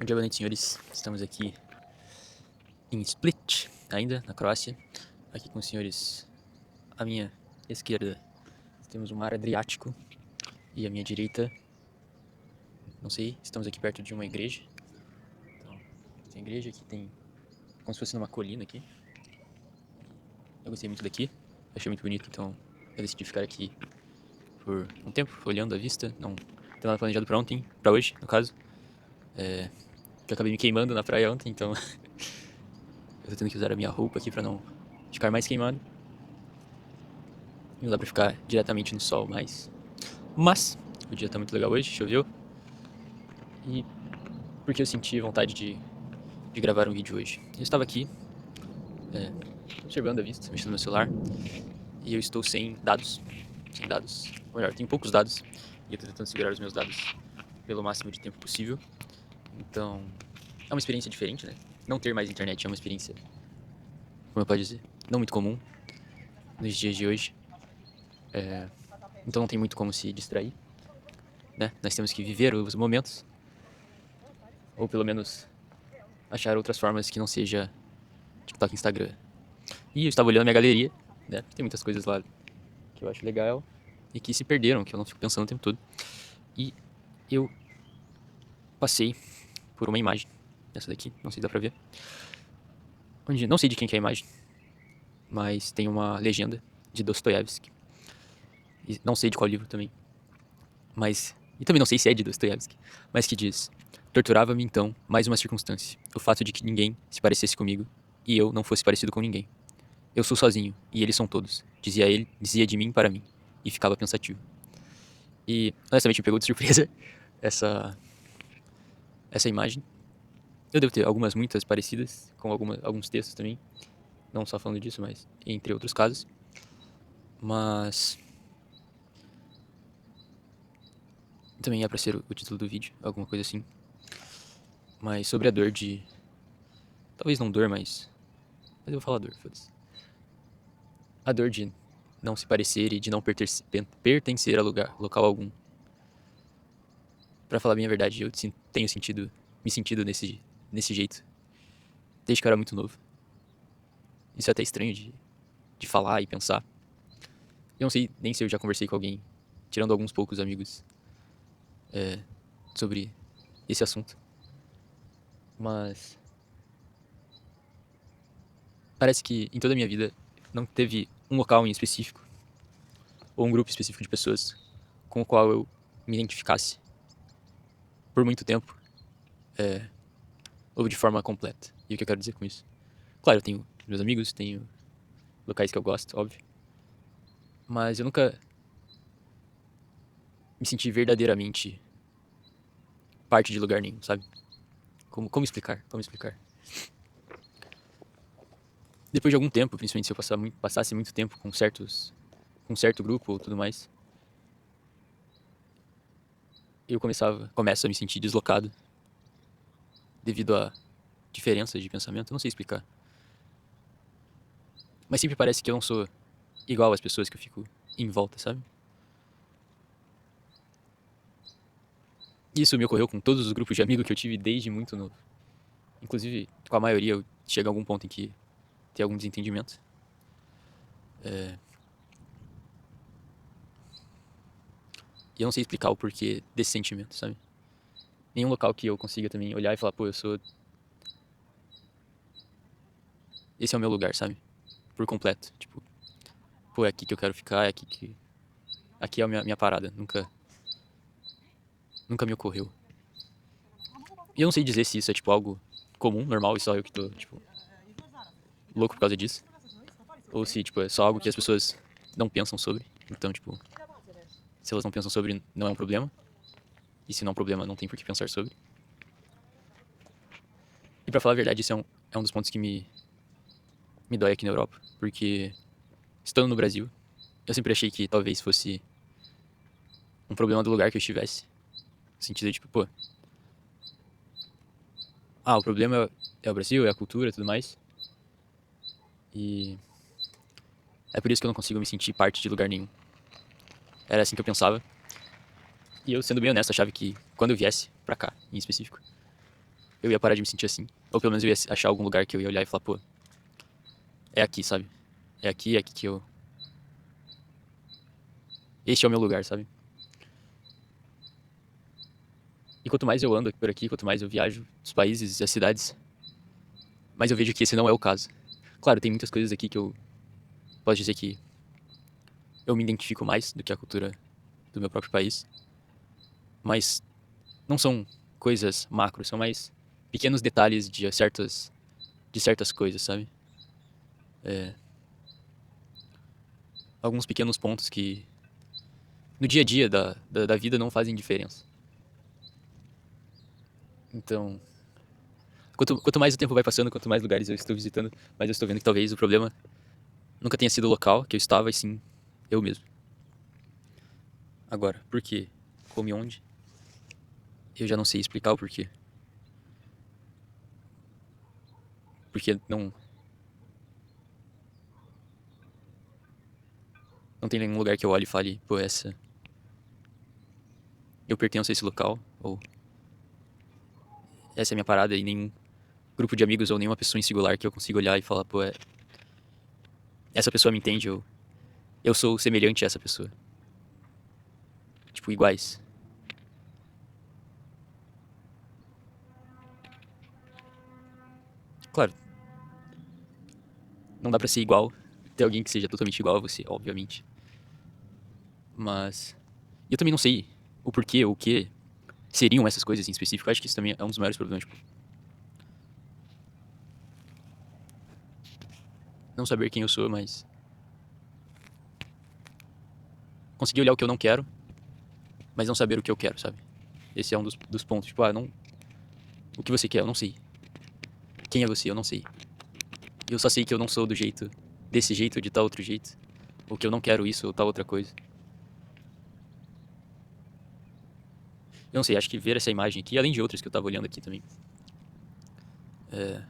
Bom dia, boa noite, senhores. Estamos aqui em Split, ainda, na Croácia. Aqui com os senhores à minha esquerda temos o mar Adriático e à minha direita, não sei, estamos aqui perto de uma igreja. Então, tem igreja aqui, tem como se fosse numa colina aqui. Eu gostei muito daqui, achei muito bonito, então eu decidi ficar aqui por um tempo, olhando a vista. Não tem nada planejado pra ontem, pra hoje, no caso. Eu acabei me queimando na praia ontem, então eu tô tendo que usar a minha roupa aqui pra não ficar mais queimado. Não dá pra ficar diretamente no sol mais. Mas o dia tá muito legal hoje, choveu. E porque eu senti vontade de gravar um vídeo hoje. Eu estava aqui, observando a vista, mexendo no meu celular. E eu estou sem dados. Sem dados. Ou melhor, tenho poucos dados. E eu tô tentando segurar os meus dados pelo máximo de tempo possível. Então, é uma experiência diferente, né? Não ter mais internet é uma experiência, como eu posso dizer, não muito comum nos dias de hoje. Então não tem muito como se distrair, né? Nós temos que viver os momentos. Ou pelo menos achar outras formas que não seja TikTok e Instagram. E eu estava olhando minha galeria, né? Tem muitas coisas lá que eu acho legal e que se perderam, que eu não fico pensando o tempo todo. E eu passei por uma imagem, essa daqui, não sei se dá pra ver. Onde, não sei de quem que é a imagem, mas tem uma legenda de Dostoiévski. E não sei de qual livro também. Mas, e também não sei se é de Dostoiévski, mas que diz: torturava-me então mais uma circunstância, o fato de que ninguém se parecesse comigo e eu não fosse parecido com ninguém. Eu sou sozinho e eles são todos, dizia ele, dizia de mim para mim, e ficava pensativo. E honestamente me pegou de surpresa essa imagem. Eu devo ter algumas, muitas parecidas, com alguns textos também, não só falando disso, mas entre outros casos. Mas também é pra ser o título do vídeo, alguma coisa assim. Mas sobre a dor de... talvez não dor, mas eu vou falar dor, foda-se. A dor de não se parecer e de não pertencer a local algum. Pra falar bem a verdade, eu tenho me sentido nesse jeito, desde que eu era muito novo. Isso é até estranho de falar e pensar. Eu não sei nem se eu já conversei com alguém, tirando alguns poucos amigos, sobre esse assunto. Mas parece que em toda a minha vida não teve um local em específico, ou um grupo específico de pessoas com o qual eu me identificasse por muito tempo, ou de forma completa. E o que eu quero dizer com isso? Claro, eu tenho meus amigos, tenho locais que eu gosto, óbvio. Mas eu nunca me senti verdadeiramente parte de lugar nenhum, sabe? Como explicar? Como explicar? Depois de algum tempo, principalmente se eu passasse muito tempo com um certo grupo ou tudo mais, eu começo a me sentir deslocado devido a diferenças de pensamento. Eu não sei explicar. Mas sempre parece que eu não sou igual às pessoas que eu fico em volta, sabe? Isso me ocorreu com todos os grupos de amigos que eu tive desde muito novo. Inclusive, com a maioria eu chego a algum ponto em que tem algum desentendimento. E eu não sei explicar o porquê desse sentimento, sabe? Nenhum local que eu consiga também olhar e falar, pô, esse é o meu lugar, sabe? Por completo. Tipo, pô, é aqui que eu quero ficar, aqui é a minha parada. Nunca me ocorreu. E eu não sei dizer se isso é, tipo, algo comum, normal, e só eu que tô, tipo, louco por causa disso. Ou se, tipo, é só algo que as pessoas não pensam sobre. Então, tipo, se elas não pensam sobre, não é um problema. E se não é um problema, não tem por que pensar sobre. E pra falar a verdade, isso é um dos pontos que me dói aqui na Europa. Porque, estando no Brasil, eu sempre achei que talvez fosse um problema do lugar que eu estivesse. No sentido de, tipo, pô, o problema é o Brasil, é a cultura e tudo mais. E é por isso que eu não consigo me sentir parte de lugar nenhum. Era assim que eu pensava. E eu, sendo bem honesto, achava que quando eu viesse pra cá, em específico, eu ia parar de me sentir assim. Ou pelo menos eu ia achar algum lugar que eu ia olhar e falar, pô, é aqui, sabe? É aqui que eu... Este é o meu lugar, sabe? E quanto mais eu ando por aqui, quanto mais eu viajo os países e as cidades, mais eu vejo que esse não é o caso. Claro, tem muitas coisas aqui que eu posso dizer que eu me identifico mais do que a cultura do meu próprio país, mas não são coisas macros, são mais pequenos detalhes de certas coisas, sabe? É, alguns pequenos pontos que no dia a dia da vida não fazem diferença. Então, quanto mais o tempo vai passando, quanto mais lugares eu estou visitando, mais eu estou vendo que talvez o problema nunca tenha sido o local que eu estava, e sim eu mesmo. Agora, por quê? Como e onde? Eu já não sei explicar o porquê. Porque não tem nenhum lugar que eu olhe e fale, pô, eu pertenço a esse local, ou essa é a minha parada, e nenhum grupo de amigos ou nenhuma pessoa em singular que eu consiga olhar e falar, pô, essa pessoa me entende, eu sou semelhante a essa pessoa. Tipo, iguais. Claro, não dá pra ser igual, ter alguém que seja totalmente igual a você, obviamente. Mas eu também não sei o porquê, ou o que seriam essas coisas em específico. Eu acho que isso também é um dos maiores problemas, tipo, não saber quem eu sou, mas conseguir olhar o que eu não quero, mas não saber o que eu quero, sabe? Esse é um dos pontos, tipo, não, o que você quer, eu não sei. Quem é você, eu não sei. Eu só sei que eu não sou do jeito, desse jeito ou de tal outro jeito. Ou que eu não quero isso ou tal outra coisa. Eu não sei, acho que ver essa imagem aqui, além de outras que eu tava olhando aqui também, é...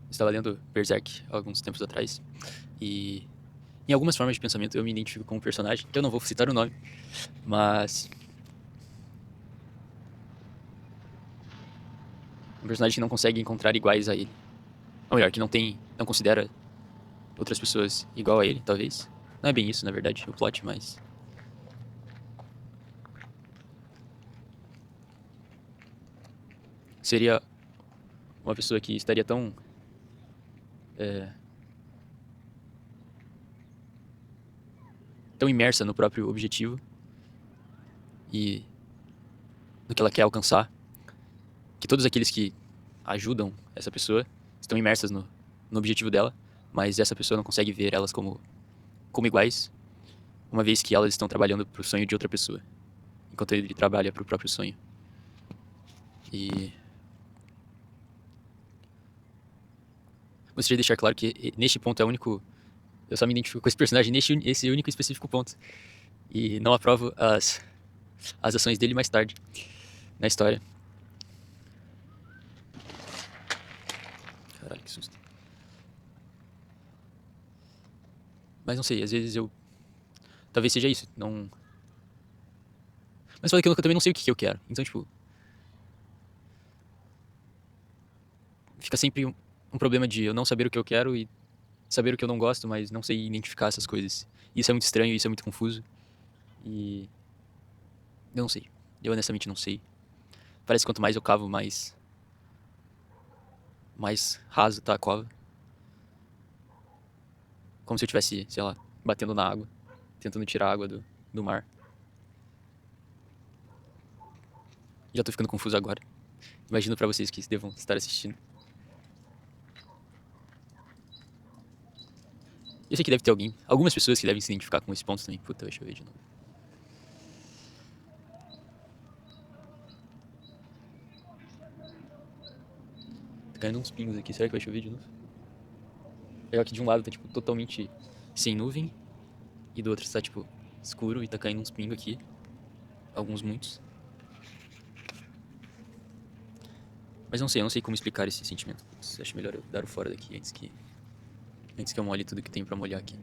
Eu estava lendo Berserk alguns tempos atrás, e em algumas formas de pensamento eu me identifico com um personagem, que eu não vou citar o nome, mas um personagem que não consegue encontrar iguais a ele. Ou melhor, que não considera outras pessoas igual a ele, talvez. Não é bem isso, na verdade, o plot, mas... Seria uma pessoa que estaria é, tão imersa no próprio objetivo e no que ela quer alcançar, que todos aqueles que ajudam essa pessoa estão imersas no objetivo dela, mas essa pessoa não consegue ver elas como iguais, uma vez que elas estão trabalhando para o sonho de outra pessoa, enquanto ele trabalha para o próprio sonho. E gostaria de deixar claro que neste ponto é o único... Eu só me identifico com esse personagem nesse único e específico ponto. E não aprovo as ações dele mais tarde na história. Caralho, que susto. Mas não sei, às vezes eu... Talvez seja isso, não... Mas falei que eu também não sei o que eu quero. Então, tipo... Fica sempre um problema de eu não saber o que eu quero e saber o que eu não gosto, mas não sei identificar essas coisas. Isso é muito estranho, isso é muito confuso. E... Eu não sei. Eu honestamente não sei. Parece que quanto mais eu cavo, mais raso tá a cova. Como se eu estivesse, sei lá, batendo na água, tentando tirar a água do mar. Já tô ficando confuso agora. Imagino pra vocês que devam estar assistindo. Eu sei que deve ter algumas pessoas que devem se identificar com esse ponto também. Puta, deixa eu ver de novo. Tá caindo uns pingos aqui, será que vai chover de novo? É aqui de um lado tá tipo totalmente sem nuvem e do outro está tipo escuro e tá caindo uns pingos aqui. Alguns muitos. Mas não sei, eu não sei como explicar esse sentimento. Acho melhor eu dar o fora daqui antes que eu molhe tudo que tem pra molhar aqui.